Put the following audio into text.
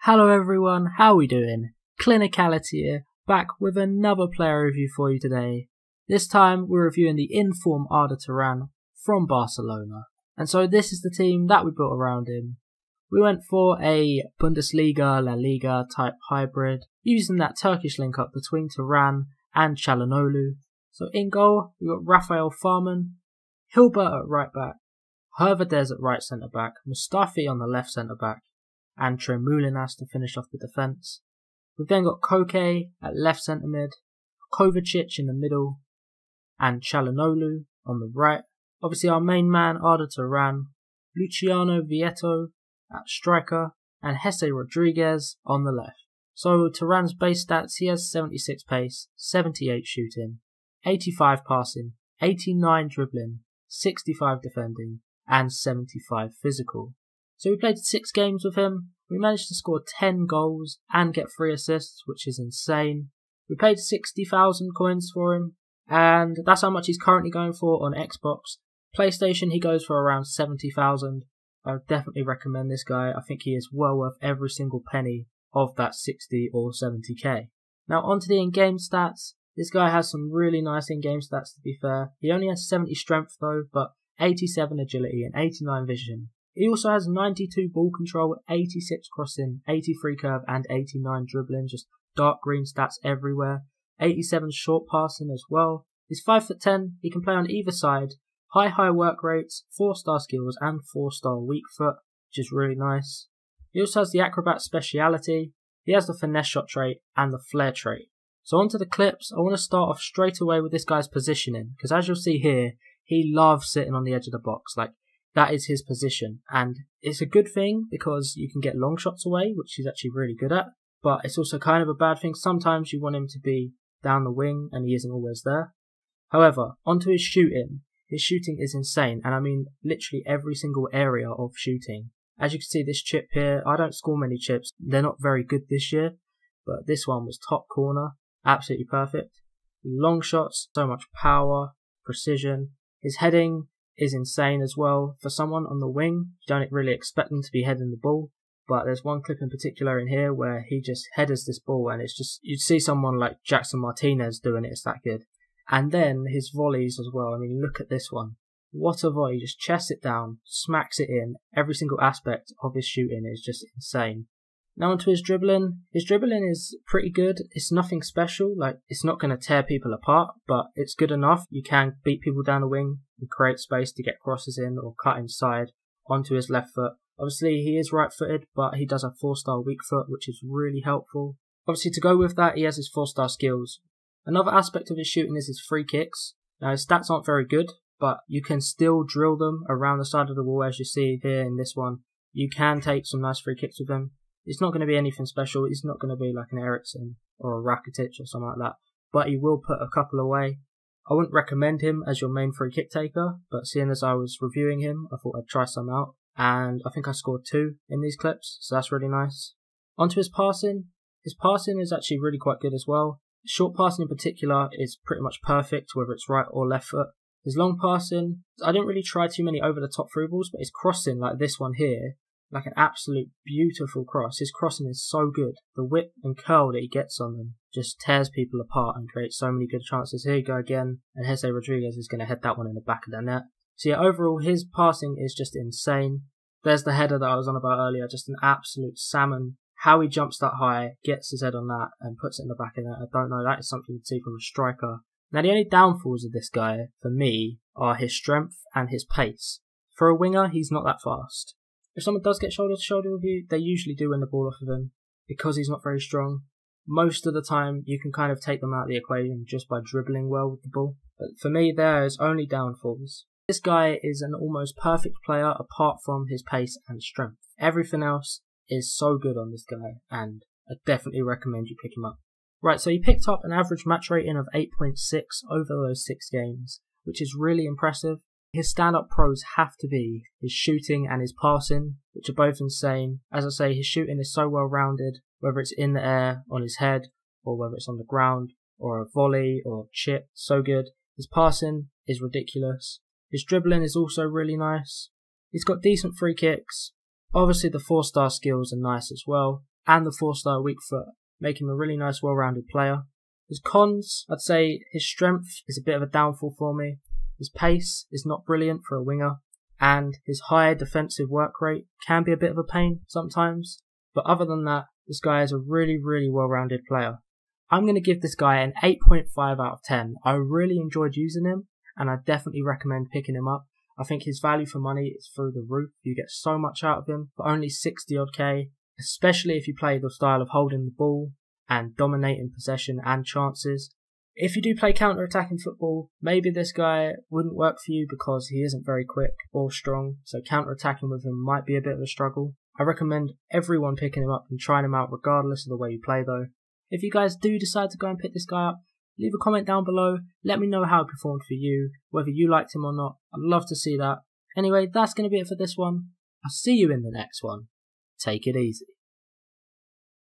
Hello everyone, how we doing? Clinicality here, back with another player review for you today. This time we're reviewing the in-form IF Turan from Barcelona. And so this is the team that we built around him. We went for a Bundesliga, La Liga type hybrid, using that Turkish link up between Turan and Çalhanoğlu. So in goal, we got Rafael Farman, Hilbert at right back, Hervedez at right centre back, Mustafi on the left centre back, and Tremulinas to finish off the defence. We've then got Koke at left centre mid, Kovacic in the middle, and Çalhanoğlu on the right. Obviously our main man IF Turan, Luciano Vietto at striker, and Jesse Rodriguez on the left. So Turan's base stats, he has 76 pace, 78 shooting, 85 passing, 89 dribbling, 65 defending, and 75 physical. So we played 6 games with him, we managed to score 10 goals and get 3 assists, which is insane. We paid 60,000 coins for him, and that's how much he's currently going for on Xbox. PlayStation he goes for around 70,000. I would definitely recommend this guy. I think he is well worth every single penny of that 60 or 70k. Now onto the in-game stats. This guy has some really nice in-game stats to be fair. He only has 70 strength though, but 87 agility and 89 vision. He also has 92 ball control, 86 crossing, 83 curve and 89 dribbling, just dark green stats everywhere. 87 short passing as well. He's 5'10", he can play on either side. High work rates, 4-star skills and 4-star weak foot, which is really nice. He also has the acrobat speciality, he has the finesse shot trait and the flair trait. So onto the clips, I want to start off straight away with this guy's positioning, because as you'll see here, he loves sitting on the edge of the box. Like, that is his position, and it's a good thing because you can get long shots away, which he's actually really good at, but it's also kind of a bad thing. Sometimes you want him to be down the wing and he isn't always there. However, onto his shooting is insane, and I mean literally every single area of shooting. As you can see, this chip here, I don't score many chips, they're not very good this year, but this one was top corner, absolutely perfect. Long shots, so much power, precision. His heading is insane as well. For someone on the wing, you don't really expect them to be heading the ball, but there's one clip in particular in here where he just headers this ball and it's just, you'd see someone like Jackson Martinez doing it, it's that good. And then his volleys as well, I mean look at this one. What a volley, just chests it down, smacks it in. Every single aspect of his shooting is just insane. Now onto his dribbling. His dribbling is pretty good. It's nothing special, like it's not going to tear people apart, but it's good enough. You can beat people down the wing and create space to get crosses in or cut inside onto his left foot. Obviously he is right footed, but he does have 4-star weak foot, which is really helpful. Obviously to go with that, he has his 4-star skills. Another aspect of his shooting is his free kicks. Now his stats aren't very good, but you can still drill them around the side of the wall as you see here in this one. You can take some nice free kicks with him. It's not going to be anything special, it's not going to be like an Ericsson or a Rakitic or something like that, but he will put a couple away. I wouldn't recommend him as your main free kick taker, but seeing as I was reviewing him, I thought I'd try some out, and I think I scored 2 in these clips, so that's really nice. Onto his passing is actually really quite good as well. Short passing in particular is pretty much perfect, whether it's right or left foot. His long passing, I didn't really try too many over the top through balls, but his crossing, like this one here, like an absolute beautiful cross. His crossing is so good. The whip and curl that he gets on them just tears people apart and creates so many good chances. Here you go again, and Jesse Rodriguez is going to head that one in the back of the net. So yeah, overall his passing is just insane. There's the header that I was on about earlier, just an absolute salmon. How he jumps that high, gets his head on that and puts it in the back of the net, I don't know, that is something you'd see from a striker. Now the only downfalls of this guy, for me, are his strength and his pace. For a winger, he's not that fast. If someone does get shoulder to shoulder with you, they usually do win the ball off of him because he's not very strong. Most of the time, you can kind of take them out of the equation just by dribbling well with the ball. But for me, there is only downfalls. This guy is an almost perfect player apart from his pace and strength. Everything else is so good on this guy, and I definitely recommend you pick him up. Right, so he picked up an average match rating of 8.6 over those 6 games, which is really impressive. His stand-up pros have to be his shooting and his passing, which are both insane. As I say, his shooting is so well-rounded, whether it's in the air, on his head, or whether it's on the ground, or a volley, or a chip, so good. His passing is ridiculous. His dribbling is also really nice. He's got decent free kicks. Obviously the 4-star skills are nice as well. and the 4-star weak foot make him a really nice well-rounded player. His cons, I'd say his strength is a bit of a downfall for me. His pace is not brilliant for a winger, and his high defensive work rate can be a bit of a pain sometimes. But other than that, this guy is a really, really well-rounded player. I'm going to give this guy an 8.5 out of 10. I really enjoyed using him, and I definitely recommend picking him up. I think his value for money is through the roof. You get so much out of him for only 60 odd K, especially if you play the style of holding the ball and dominating possession and chances. If you do play counter-attacking football, maybe this guy wouldn't work for you because he isn't very quick or strong, so counter-attacking with him might be a bit of a struggle. I recommend everyone picking him up and trying him out regardless of the way you play though. If you guys do decide to go and pick this guy up, leave a comment down below, let me know how it performed for you, whether you liked him or not. I'd love to see that. Anyway, that's going to be it for this one. I'll see you in the next one. Take it easy.